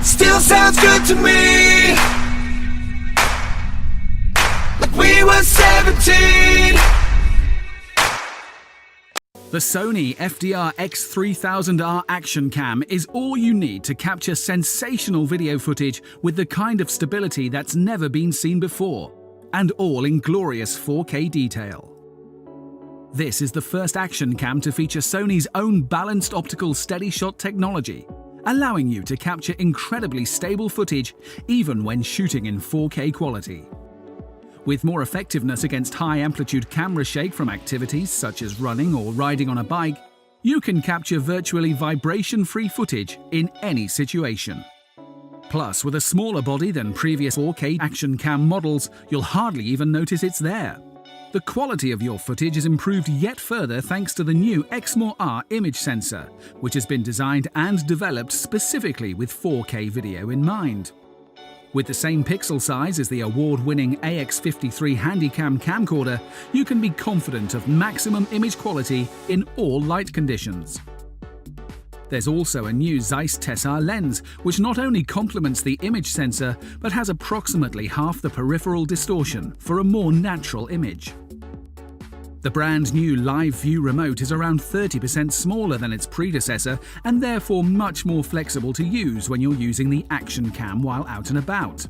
Still sounds good to me, like we were 17. The Sony FDR X3000R Action Cam is all you need to capture sensational video footage with the kind of stability that's never been seen before, and all in glorious 4K detail. This is the first action cam to feature Sony's own Balanced Optical SteadyShot technology, allowing you to capture incredibly stable footage even when shooting in 4K quality. With more effectiveness against high-amplitude camera shake from activities such as running or riding on a bike, you can capture virtually vibration-free footage in any situation. Plus, with a smaller body than previous 4K action cam models, you'll hardly even notice it's there. The quality of your footage is improved yet further thanks to the new Exmor R image sensor, which has been designed and developed specifically with 4K video in mind. With the same pixel size as the award-winning AX53 Handycam camcorder, you can be confident of maximum image quality in all light conditions. There's also a new ZEISS Tessar lens, which not only complements the image sensor, but has approximately half the peripheral distortion for a more natural image. The brand new Live View remote is around 30% smaller than its predecessor and therefore much more flexible to use when you're using the action cam while out and about.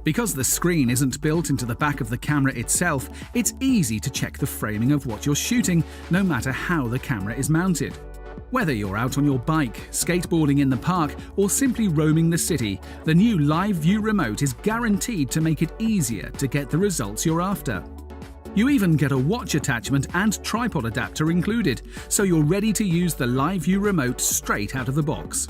Because the screen isn't built into the back of the camera itself, it's easy to check the framing of what you're shooting, no matter how the camera is mounted. Whether you're out on your bike, skateboarding in the park, or simply roaming the city, the new Live View remote is guaranteed to make it easier to get the results you're after. You even get a watch attachment and tripod adapter included, so you're ready to use the Live View remote straight out of the box.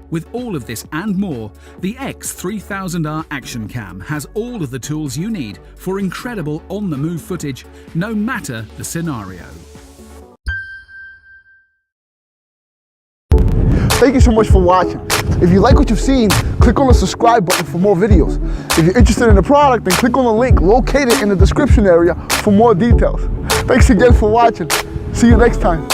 With all of this and more, the X3000R Action Cam has all of the tools you need for incredible on-the-move footage, no matter the scenario. Thank you so much for watching. If you like what you've seen, click on the subscribe button for more videos. If you're interested in the product, then click on the link located in the description area for more details. Thanks again for watching. See you next time.